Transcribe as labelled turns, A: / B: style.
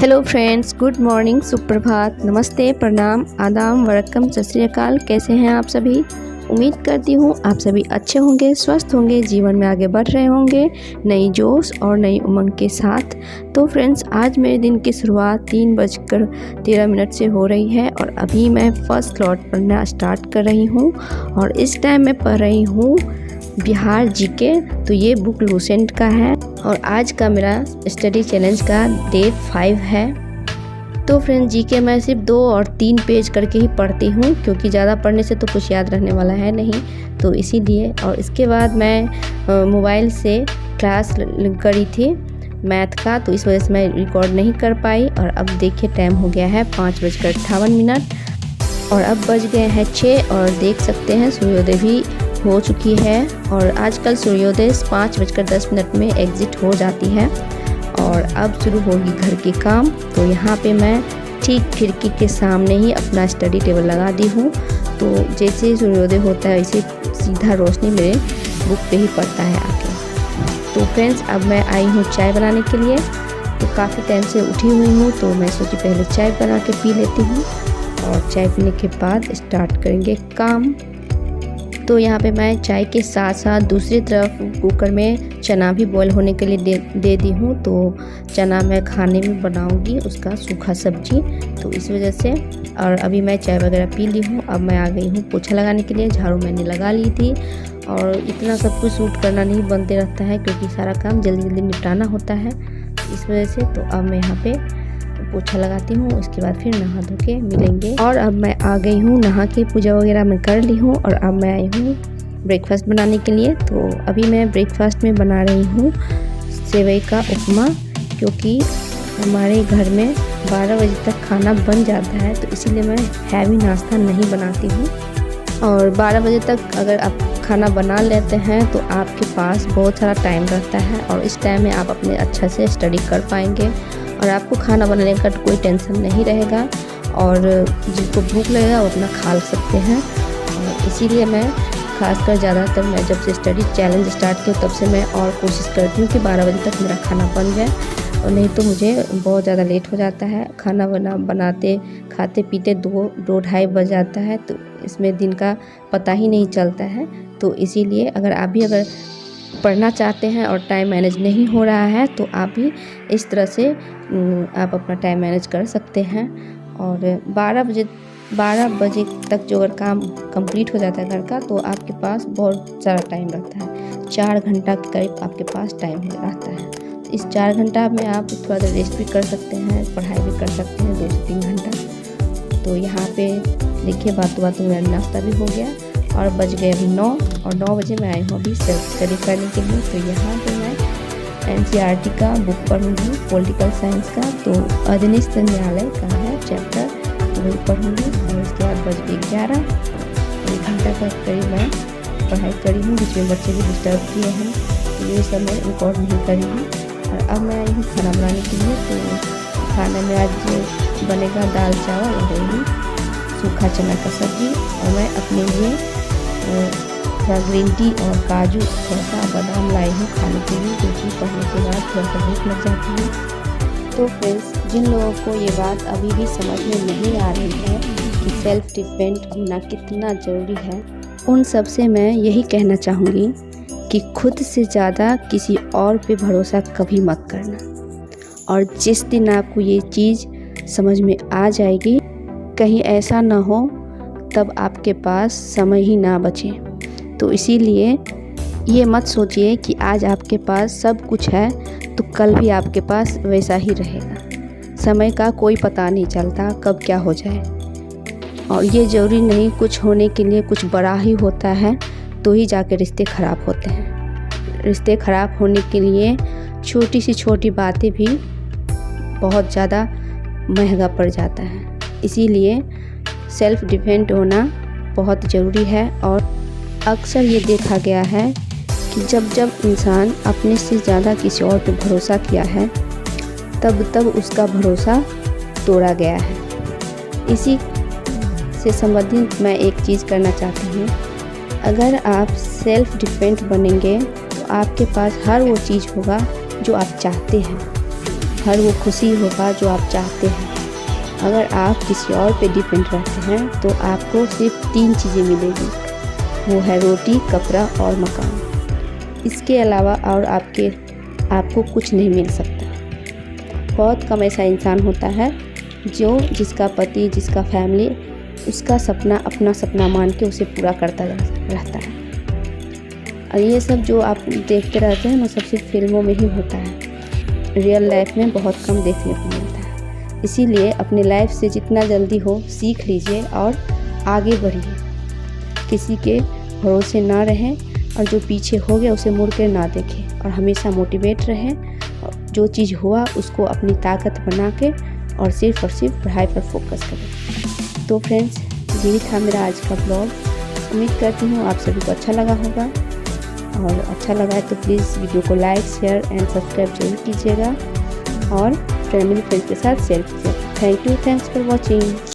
A: Hello friends, good morning, सुप्रभात, नमस्ते, प्रणाम, आदाब, वरकम, सत श्री अकाल। कैसे हैं आप सभी? उम्मीद करती हूँ आप सभी अच्छे होंगे, स्वस्थ होंगे, जीवन में आगे बढ़ रहे होंगे नई जोश और नई उमंग के साथ। तो फ्रेंड्स, आज मेरे दिन की शुरुआत 3:13 से हो रही है और अभी मैं फर्स्ट स्लॉट पढ़ना स्टार्ट कर रही हूँ और इस टाइम मैं पढ़ रही हूँ बिहार जीके। तो ये बुक लूसेंट का है और आज का मेरा स्टडी चैलेंज का डे 5 है। तो फ्रेंड्स, जीके मैं सिर्फ 2 और 3 पेज करके ही पढ़ती हूँ क्योंकि ज़्यादा पढ़ने से तो कुछ याद रहने वाला है नहीं, तो इसीलिए। और इसके बाद मैं मोबाइल से क्लास करी थी मैथ का, तो इस वजह से मैं रिकॉर्ड नहीं कर पाई। और अब देखिए टाइम हो गया है 5:58 और अब बज गए हैं 6 और देख सकते हैं सूर्योदय भी हो चुकी है। और आजकल सूर्योदय 5:10 में एग्ज़िट हो जाती है और अब शुरू होगी घर के काम। तो यहाँ पे मैं ठीक खिड़की के सामने ही अपना स्टडी टेबल लगा दी हूँ, तो जैसे ही सूर्योदय होता है वैसे सीधा रोशनी मेरे बुक पे ही पड़ता है आके। तो फ्रेंड्स, अब मैं आई हूँ चाय बनाने के लिए। तो काफ़ी टाइम से उठी हुई हूँ, तो मैं सोची पहले चाय बना के पी लेती हूँ और चाय पीने के बाद स्टार्ट करेंगे काम। तो यहाँ पे मैं चाय के साथ साथ दूसरी तरफ कुकर में चना भी बॉईल होने के लिए दे दी हूँ। तो चना मैं खाने में बनाऊँगी उसका सूखा सब्जी, तो इस वजह से। और अभी मैं चाय वगैरह पी ली हूँ। अब मैं आ गई हूँ पोछा लगाने के लिए। झाड़ू मैंने लगा ली थी और इतना सब कुछ शूट करना नहीं बनते रहता है क्योंकि सारा काम जल्दी जल्दी निपटाना होता है, इस वजह से। तो अब मैं यहाँ पे पोछा लगाती हूँ, उसके बाद फिर नहा धो के मिलेंगे। और अब मैं आ गई हूँ नहा के, पूजा वगैरह मैं कर ली हूँ और अब मैं आई हूँ ब्रेकफास्ट बनाने के लिए। तो अभी मैं ब्रेकफास्ट में बना रही हूँ सेवई का उपमा, क्योंकि हमारे घर में 12 बजे तक खाना बन जाता है, तो इसीलिए मैं हैवी नाश्ता नहीं बनाती हूँ। और 12 बजे तक अगर आप खाना बना लेते हैं तो आपके पास बहुत सारा टाइम रहता है और इस टाइम में आप अपने अच्छा से स्टडी कर पाएंगे और आपको खाना बनाने का कोई टेंशन नहीं रहेगा और जिसको भूख लगेगा वो अपना खा सकते हैं। और इसीलिए मैं खासकर ज़्यादातर मैं जब से स्टडी चैलेंज स्टार्ट किया तब से मैं और कोशिश करती हूँ कि 12 बजे तक मेरा खाना बन जाए, और नहीं तो मुझे बहुत ज़्यादा लेट हो जाता है। खाना बनाते खाते पीते 2-2:30 बज जाता है, तो इसमें दिन का पता ही नहीं चलता है। तो इसीलिए अगर पढ़ना चाहते हैं और टाइम मैनेज नहीं हो रहा है तो आप भी इस तरह से आप अपना टाइम मैनेज कर सकते हैं। और 12 बजे तक जो अगर काम कंप्लीट हो जाता है घर का, तो आपके पास बहुत सारा टाइम रहता है। 4 घंटा के करीब आपके पास टाइम रहता है। इस 4 घंटा में आप थोड़ा देर रेस्ट भी कर सकते हैं, पढ़ाई भी कर सकते हैं 2 से 3 घंटा। तो यहाँ पे देखिए बातों मेरा नाश्ता भी हो गया और बज गए अभी 9 और 9 बजे मैं आई हूँ अभी सेल्फ स्टडी करने के लिए। तो यहाँ पे मैं NCERT का बुक पढ़ूँगी, पॉलिटिकल साइंस का। तो अधिनिष्ठ न्यायालय का है चैप्टर, वही पढ़ूँगी। और उसके बाद बज गए 11, 1 घंटा का करीब मैं पढ़ाई करी हूँ। बीच में बच्चे भी डिस्टर्ब किए हैं, तो ये सब मैं रिकॉर्ड नहीं करी हूँ। और अब मैं आई हूँ खाना बनाने के लिए। तो खाने में आज बनेगा दाल चावल और वही सूखा चना का सब्जी। और मैं अपने लिए थोड़ा ग्रीन टी और काजू, थोड़ा सा बादाम लाई हूँ खाने के लिए, क्योंकि पढ़ने के बाद थोड़ा सा भूख लग जाती है। तो फ्रेंड्स, जिन लोगों को ये बात अभी भी समझ में नहीं आ रही है कि सेल्फ डिपेंड होना कितना ज़रूरी है, उन सब से मैं यही कहना चाहूँगी कि खुद से ज़्यादा किसी और पे भरोसा कभी मत करना। और जिस दिन आपको ये चीज़ समझ में आ जाएगी, कहीं ऐसा ना हो तब आपके पास समय ही ना बचे। तो इसीलिए ये मत सोचिए कि आज आपके पास सब कुछ है तो कल भी आपके पास वैसा ही रहेगा। समय का कोई पता नहीं चलता कब क्या हो जाए, और ये ज़रूरी नहीं कुछ होने के लिए कुछ बड़ा ही होता है तो ही जाके रिश्ते ख़राब होते हैं। रिश्ते ख़राब होने के लिए छोटी सी छोटी बातें भी बहुत ज़्यादा महंगा पड़ जाता है। इसीलिए सेल्फ डिपेंड होना बहुत ज़रूरी है। और अक्सर ये देखा गया है कि जब इंसान अपने से ज़्यादा किसी और पे भरोसा किया है तब उसका भरोसा तोड़ा गया है। इसी से संबंधित मैं एक चीज़ करना चाहती हूँ। अगर आप सेल्फ डिपेंड बनेंगे तो आपके पास हर वो चीज़ होगा जो आप चाहते हैं। हर वो खुशी होगा जो आप चाहते हैं। अगर आप किसी और पे डिपेंड रहते हैं तो आपको सिर्फ 3 चीज़ें मिलेगी, वो है रोटी, कपड़ा और मकान। इसके अलावा और आपको कुछ नहीं मिल सकता। बहुत कम ऐसा इंसान होता है जिसका पति, जिसका फैमिली उसका सपना अपना सपना मान के उसे पूरा करता रहता है। और ये सब जो आप देखते रहते हैं ना, सब सिर्फ फिल्मों में ही होता है, रियल लाइफ में बहुत कम देखने को मिलता है। इसीलिए अपनी लाइफ से जितना जल्दी हो सीख लीजिए और आगे बढ़िए। किसी के भरोसे ना रहें और जो पीछे हो गया उसे मुड़ कर ना देखें और हमेशा मोटिवेट रहें। जो चीज़ हुआ उसको अपनी ताकत बना के और सिर्फ पढ़ाई पर फोकस करें। तो फ्रेंड्स, यही था मेरा आज का ब्लॉग। उम्मीद करती हूँ आप सभी को अच्छा लगा होगा, और अच्छा लगा है तो प्लीज़ वीडियो को लाइक, शेयर एंड सब्सक्राइब जरूर कीजिएगा और फैमिली फ्रेंड्स के साथ शेयर कीजिएगा। Thanks for watching.